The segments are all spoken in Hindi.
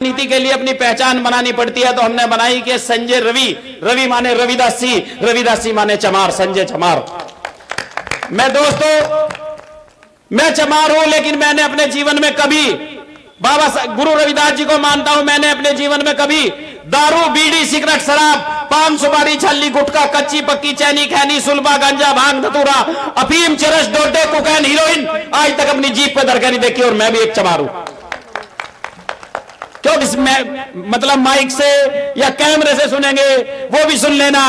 नीति के लिए अपनी पहचान बनानी पड़ती है, तो हमने बनाई कि संजय रवि, रवि माने रविदासी, रविदासी माने चमार, संजय चमार। मैं दोस्तों, मैं चमार हूं, लेकिन मैंने अपने जीवन में कभी बाबा गुरु रविदास जी को मानता हूं। मैंने अपने जीवन में कभी दारू, बीड़ी, सिगरेट, शराब, पान, सुपारी, छल्ली, गुटखा, कच्ची पक्की, चैनी, खैनी, सुलभा, गांजा, भांग, धतूरा, अफीम, चरस, डोडे, कोकेन, हीरोइन आज तक अपनी जीप पे धड़के नहीं देखी। और मैं भी एक चमार हूं। क्यों इसमें मतलब माइक से या कैमरे से सुनेंगे, वो भी सुन लेना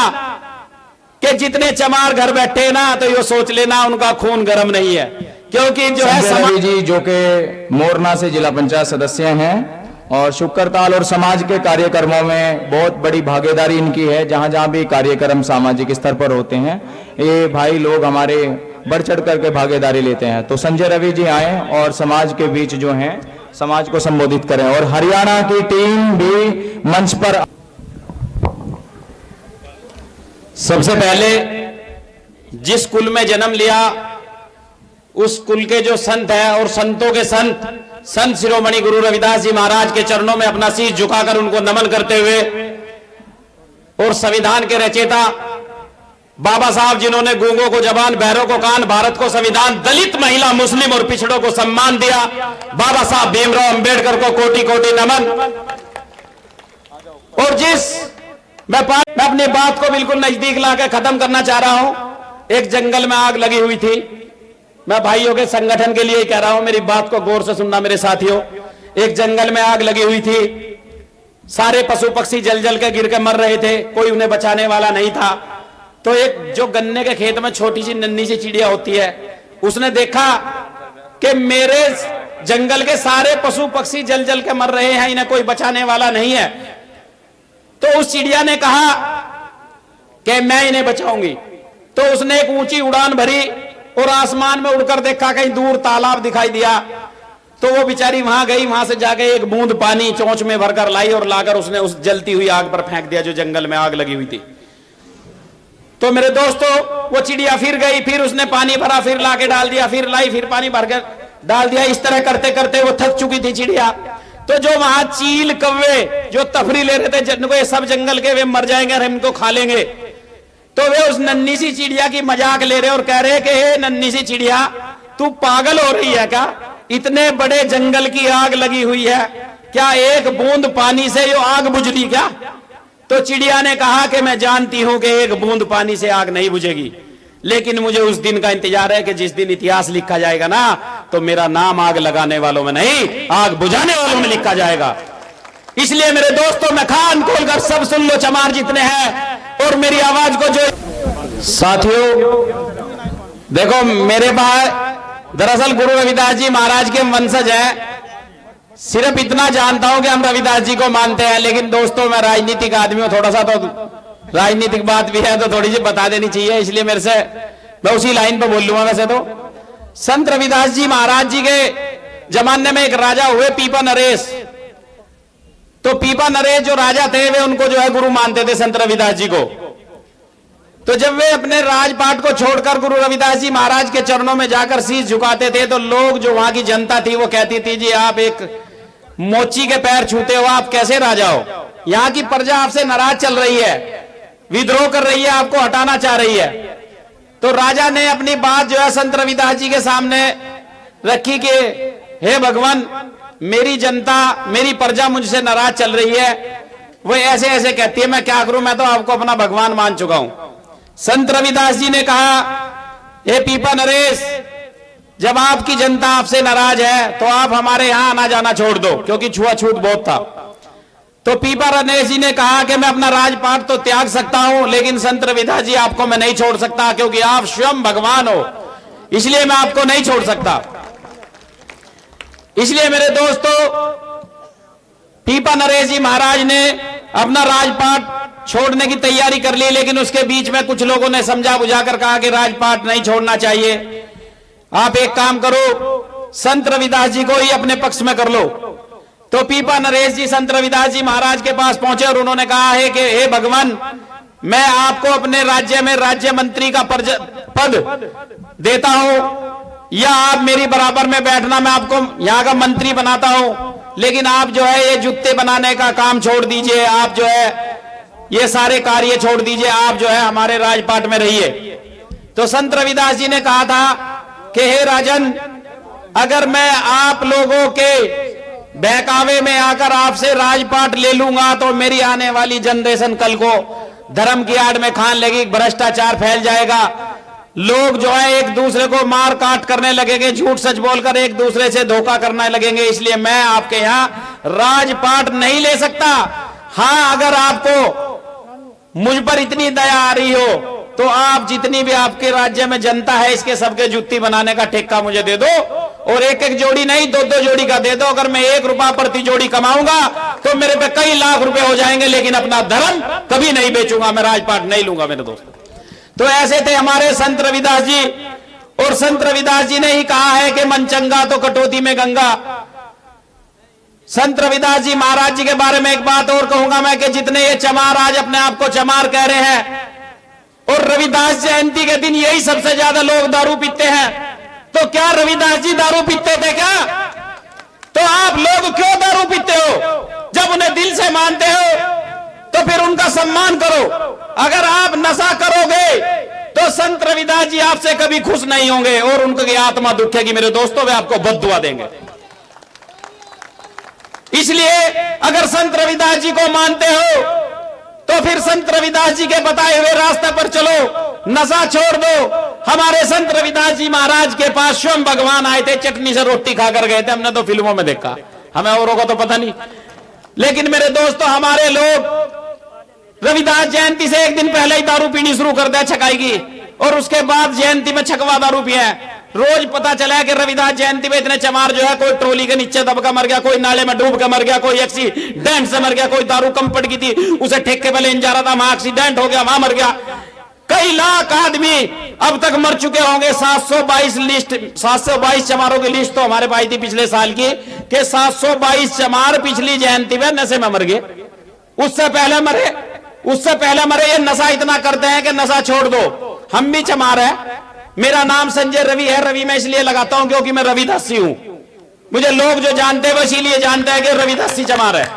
कि जितने चमार घर बैठे ना, तो ये सोच लेना उनका खून गर्म नहीं है, क्योंकि जो है संजय जी जो कि मोरना से जिला पंचायत सदस्य हैं और शुक्रताल और समाज के कार्यक्रमों में बहुत बड़ी भागीदारी इनकी है। जहां जहां भी कार्यक्रम सामाजिक स्तर पर होते हैं, ये भाई लोग हमारे बढ़ चढ़ करके भागीदारी लेते हैं। तो संजय रवि जी आए और समाज के बीच जो हैं समाज को संबोधित करें। और हरियाणा की टीम भी मंच पर। सबसे पहले जिस कुल में जन्म लिया उस कुल के जो संत है और संतों के संत शिरोमणि गुरु रविदास जी महाराज के चरणों में अपना शीश झुकाकर उनको नमन करते हुए, और संविधान के रचयिता बाबा साहब जिन्होंने गूंगों को जबान, बहरों को कान, भारत को संविधान, दलित, महिला, मुस्लिम और पिछड़ों को सम्मान दिया, बाबा साहब भीमराव अंबेडकर को कोटि कोटि नमन। और मैं अपनी बात को बिल्कुल नजदीक लाकर खत्म करना चाह रहा हूं। एक जंगल में आग लगी हुई थी। मैं भाइयों के संगठन के लिए ही कह रहा हूं, मेरी बात को गौर से सुनना मेरे साथियों। एक जंगल में आग लगी हुई थी, सारे पशु पक्षी जल जल के गिर के मर रहे थे, कोई उन्हें बचाने वाला नहीं था। तो एक जो गन्ने के खेत में छोटी सी नन्ही सी चिड़िया होती है, उसने देखा कि मेरे जंगल के सारे पशु पक्षी जल जल के मर रहे हैं, इन्हें कोई बचाने वाला नहीं है। तो उस चिड़िया ने कहा कि मैं इन्हें बचाऊंगी। तो उसने एक ऊंची उड़ान भरी और आसमान में उड़कर देखा, कहीं दूर तालाब दिखाई दिया। तो वो बेचारी वहां गई, वहां से जाके एक बूंद पानी चोंच में भरकर लाई और लाकर उसने उस जलती हुई आग पर फेंक दिया जो जंगल में आग लगी हुई थी। तो मेरे दोस्तों, वो चिड़िया फिर गई, फिर उसने पानी भरा, फिर लाके डाल दिया, फिर लाई, फिर पानी भरकर डाल दिया। इस तरह करते करते वो थक चुकी थी चिड़िया। तो जो वहां चील, कौवे जो तफरी ले रहे थे, जिनको ये सब जंगल के वे मर जाएंगे और हम इनको खा लेंगे, तो वे उस नन्ही सी चिड़िया की मजाक ले रहे और कह रहे कि हे नन्ही सी चिड़िया, तू पागल हो रही है क्या? इतने बड़े जंगल की आग लगी हुई है, क्या एक बूंद पानी से ये आग बुझती क्या? तो चिड़िया ने कहा कि मैं जानती हूं कि एक बूंद पानी से आग नहीं बुझेगी, लेकिन मुझे उस दिन का इंतजार है कि जिस दिन इतिहास लिखा जाएगा ना, तो मेरा नाम आग लगाने वालों में नहीं, आग बुझाने वालों में लिखा जाएगा। इसलिए मेरे दोस्तों, मैं कान खोलकर सब सुन लो, चमार जितने हैं, और मेरी आवाज को जो साथियों देखो, मेरे पास दरअसल गुरु रविदास जी महाराज के वंशज हैं। सिर्फ इतना जानता हूं कि हम रविदास जी को मानते हैं, लेकिन दोस्तों मैं राजनीतिक आदमी हूं, थोड़ा सा तो राजनीतिक बात भी है तो थोड़ी सी बता देनी चाहिए, इसलिए मेरे से मैं उसी लाइन पर बोल लूंगा। वैसे तो संत रविदास जी महाराज जी के जमाने में एक राजा हुए पीपा नरेश। तो पीपा नरेश जो राजा थे, वे उनको जो है गुरु मानते थे, संत रविदास जी को। तो जब वे अपने राजपाट को छोड़कर गुरु रविदास जी महाराज के चरणों में जाकर शीश झुकाते थे, तो लोग, जो वहां की जनता थी, वो कहती थी, जी आप एक मोची के पैर छूते हो, आप कैसे राजा हो? यहाँ की प्रजा आपसे नाराज चल रही है, विद्रोह कर रही है, आपको हटाना चाह रही है। तो राजा ने अपनी बात जो है संत रविदास जी के सामने रखी कि हे भगवान, मेरी जनता, मेरी प्रजा मुझसे नाराज चल रही है, वो ऐसे ऐसे कहती है, मैं क्या करूं? मैं तो आपको अपना भगवान मान चुका हूं। संत रविदास जी ने कहा, हे पीपा नरेश, जब आपकी जनता आपसे नाराज है तो आप हमारे यहां आना जाना छोड़ दो, क्योंकि छुआछूत बहुत था। तो पीपा नरेश जी ने कहा कि मैं अपना राजपाट तो त्याग सकता हूं, लेकिन संत रविदास जी आपको मैं नहीं छोड़ सकता, क्योंकि आप स्वयं भगवान हो, इसलिए मैं आपको नहीं छोड़ सकता। इसलिए मेरे दोस्तों, पीपा नरेश जी महाराज ने अपना राजपाट छोड़ने की तैयारी कर ली, लेकिन उसके बीच में कुछ लोगों ने समझा बुझाकर कहा कि राजपाट नहीं छोड़ना चाहिए, आप एक काम करो, संत रविदास जी को ही अपने पक्ष में कर लो। तो पीपा नरेश जी संत रविदास जी महाराज के पास पहुंचे और उन्होंने कहा है कि हे भगवान, मैं आपको अपने राज्य में राज्य मंत्री का पद देता हूं, या आप मेरी बराबर में बैठना, मैं आपको यहां का मंत्री बनाता हूं, लेकिन आप जो है ये जूते बनाने का काम छोड़ दीजिए, आप जो है ये सारे कार्य छोड़ दीजिए, आप जो है हमारे राजपाट में रहिए। तो संत रविदास जी ने कहा था कि हे राजन, अगर मैं आप लोगों के बहकावे में आकर आपसे राजपाट ले लूंगा तो मेरी आने वाली जनरेशन कल को धर्म की आड़ में खान लेगी, भ्रष्टाचार फैल जाएगा, लोग जो है एक दूसरे को मार काट करने लगेंगे, झूठ सच बोलकर एक दूसरे से धोखा करने लगेंगे, इसलिए मैं आपके यहाँ राजपाट नहीं ले सकता। हाँ, अगर आपको मुझ पर इतनी दया आ रही हो तो आप जितनी भी आपके राज्य में जनता है इसके सबके जुत्ती बनाने का ठेका मुझे दे दो, और एक एक जोड़ी नहीं 2-2 जोड़ी का दे दो। अगर मैं 1 रुपया प्रति जोड़ी कमाऊंगा तो मेरे पे कई लाख रुपए हो जाएंगे, लेकिन अपना धर्म कभी नहीं बेचूंगा, मैं राजपाट नहीं लूंगा मेरे दोस्त। तो ऐसे थे हमारे संत रविदास जी, और संत रविदास जी ने ही कहा है कि मन चंगा तो कटौती में गंगा। संत रविदास जी महाराज जी के बारे में एक बात और कहूंगा मैं कि जितने ये चमार आज अपने आप को चमार कह रहे हैं, और रविदास जयंती के दिन यही सबसे ज्यादा लोग दारू पीते हैं, तो क्या रविदास जी दारू पीते थे क्या? तो आप लोग क्यों दारू पीते हो? जब उन्हें दिल से मानते हो तो फिर उनका सम्मान करो। अगर आप नशा करोगे तो संत रविदास जी आपसे कभी खुश नहीं होंगे और उनकी आत्मा दुखेगी मेरे दोस्तों, वे आपको बद्दुआ देंगे। इसलिए अगर संत रविदास जी को मानते हो तो फिर संत रविदास जी के बताए हुए रास्ते पर चलो, नशा छोड़ दो। हमारे संत रविदास जी महाराज के पास स्वयं भगवान आए थे, चटनी से रोटी खाकर गए थे, हमने तो फिल्मों में देखा, हमें औरों को तो पता नहीं। लेकिन मेरे दोस्तों, हमारे लोग रविदास जयंती से एक दिन पहले ही दारू पीनी शुरू कर दिया छकाई की, और उसके बाद जयंती में छकवा दारू पिए। रोज पता चला कि रविदास जयंती में इतने चमार जो है, कोई ट्रोली के नीचे दबका मर गया, कोई नाले में डूब के मर गया, कोई एक्सीडेंट से मर गया, कोई दारू कम पड़ गई थी उसे ठेके पे लेने जा रहा था, वहां एक्सीडेंट हो गया, वहां मर गया। कई लाख आदमी अब तक मर चुके होंगे। 722 चमारों की लिस्ट तो हमारे पास थी पिछले साल की कि 722 चमार पिछली जयंती में नशे में मर गए। उससे पहले मरे ये नशा इतना करते हैं कि नशा छोड़ दो। हम भी चमार है, मेरा नाम संजय रवि है। रवि मैं इसलिए लगाता हूं क्योंकि मैं रविदासी हूं। मुझे लोग जो जानते हैं वो इसीलिए जानते हैं कि रविदासी चमार है,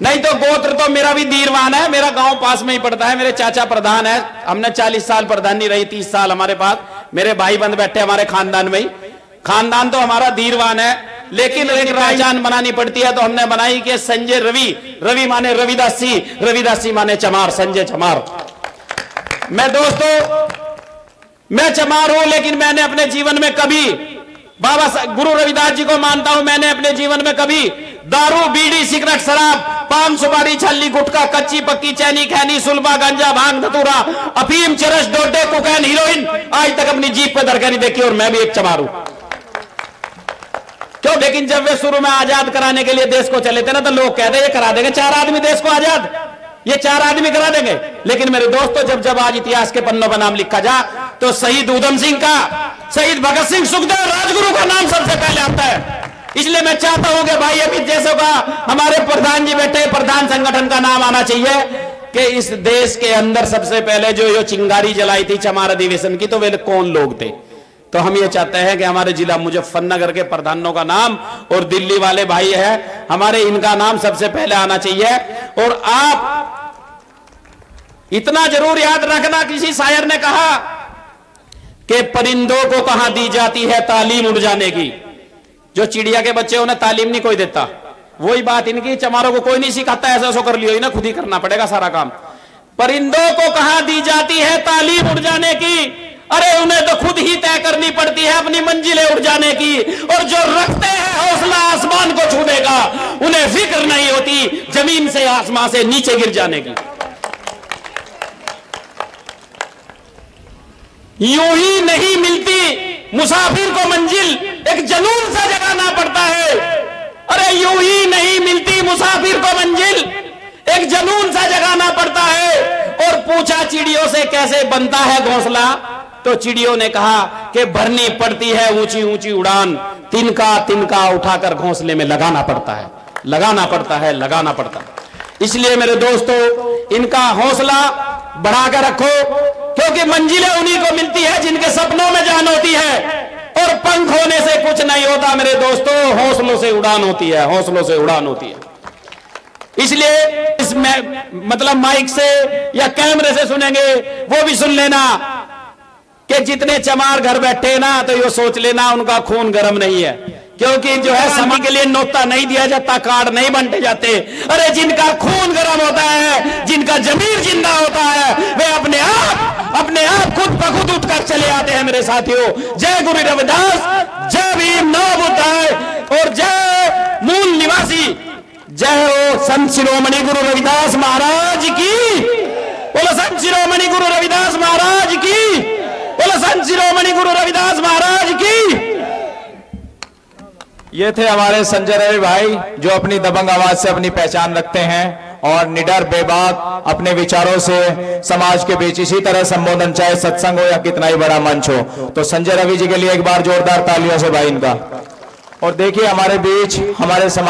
नहीं तो गोत्र तो मेरा भी दीरवान है, मेरा गांव पास में ही पड़ता है, मेरे चाचा प्रधान है, हमने 40 साल प्रधानी रही, 30 साल हमारे पास, मेरे भाई बंद बैठे हमारे खानदान में ही। खानदान तो हमारा दीरवान है, लेकिन एक पहचान बनानी पड़ती है, तो हमने बनाई कि संजय रवि। रवि माने रविदासी, रविदासी माने चमार, संजय चमार। मैं दोस्तों, मैं चमार हूं, लेकिन मैंने अपने जीवन में कभी, बाबा गुरु रविदास जी को मानता हूं, मैंने अपने जीवन में कभी दारू, बीड़ी, सिगरेट, शराब, पान सुपारी, छल्ली, गुटखा, कच्ची पक्की, चैनी, खैनी, सुलभा, गंजा, भांग, धतूरा, अफीम, चरस, डोडे, कोकेन, हीरोइन आज तक अपनी जीप पे धड़के नहीं देखी, और मैं भी एक चमार हूं। क्यों? लेकिन जब वे शुरू में आजाद कराने के लिए देश को चले थे ना, तो लोग कहते ये करा देंगे 4 आदमी देश को आजाद, ये 4 आदमी करा देंगे। लेकिन मेरे दोस्तों, जब आज इतिहास के पन्नों पर नाम लिखा जा तो शहीद उधम सिंह का, शहीद भगत सिंह, सुखदेव, राजगुरु का नाम सबसे पहले आता है। इसलिए मैं चाहता हूं कि भाई अभी जैसों का हमारे प्रधान जी बैठे, प्रधान संगठन का नाम आना चाहिए कि इस देश के अंदर सबसे पहले जो चिंगारी जलाई थी चमार अधिवेशन की, तो वे कौन लोग थे। तो हम ये चाहते हैं कि हमारे जिला मुजफ्फरनगर के प्रधानों का नाम, और दिल्ली वाले भाई है हमारे, इनका नाम सबसे पहले आना चाहिए। और आप इतना जरूर याद रखना, किसी शायर ने कहा कि परिंदों को कहां दी जाती है तालीम उड़ जाने की। जो चिड़िया के बच्चे उन्हें तालीम नहीं कोई देता, वही बात इनकी, चमारों को कोई नहीं सिखाता ऐसा सो कर लियो, इन्हें खुद ही करना पड़ेगा सारा काम। परिंदों को कहां दी जाती है तालीम उड़ जाने की, अरे उन्हें तो खुद ही तय करनी पड़ती है अपनी मंजिलें उड़ जाने की। और जो रखते हैं हौसला आसमान को छूने का, उन्हें फिक्र नहीं होती जमीन से आसमान से नीचे गिर जाने की। यूं ही नहीं मिलती मुसाफिर को मंजिल, एक जुनून सा जगाना पड़ता है। अरे यूं ही नहीं मिलती मुसाफिर को मंजिल, एक जुनून सा जगाना पड़ता है। और पूछा चिड़ियों से कैसे बनता है घोंसला, तो चिड़ियों ने कहा कि भरनी पड़ती है ऊंची ऊंची उड़ान, तिनका तिनका उठाकर घोंसले में लगाना पड़ता है, लगाना पड़ता है, लगाना पड़ता है। इसलिए मेरे दोस्तों, इनका हौसला बढ़ाकर रखो, क्योंकि मंजिलें उन्हीं को मिलती है जिनके सपनों में जान होती है। और पंख होने से कुछ नहीं होता मेरे दोस्तों, हौसलों से उड़ान होती है, हौसलों से उड़ान होती है। इसलिए इसमें मतलब माइक से या कैमरे से सुनेंगे वो भी सुन लेना कि जितने चमार घर बैठे ना तो ये सोच लेना उनका खून गर्म नहीं है, क्योंकि जो है समाज के लिए नोता नहीं दिया जाता, कार्ड नहीं बांटे जाते। अरे जिनका खून गर्म होता है, जिनका जमीर जिंदा होता है, वे अपने आप खुद ब खुद उठकर चले आते हैं मेरे साथियों। जय गुरु रविदास, जय भीम, नव बुद्ध और जय मूल निवासी, जय हो संत शिरोमणि गुरु रविदास महाराज की। बोलो संत शिरोमणि गुरु रविदास महाराज की, बोलो संत शिरोमणि गुरु रविदास महाराज की। ये थे हमारे संजय रवि भाई, जो अपनी दबंग आवाज से अपनी पहचान रखते हैं और निडर बेबाक अपने विचारों से समाज के बीच इसी तरह संबोधन, चाहे सत्संग हो या कितना ही बड़ा मंच हो। तो संजय रवि जी के लिए एक बार जोरदार तालियों से भाई इनका। और देखिए हमारे बीच हमारे समाज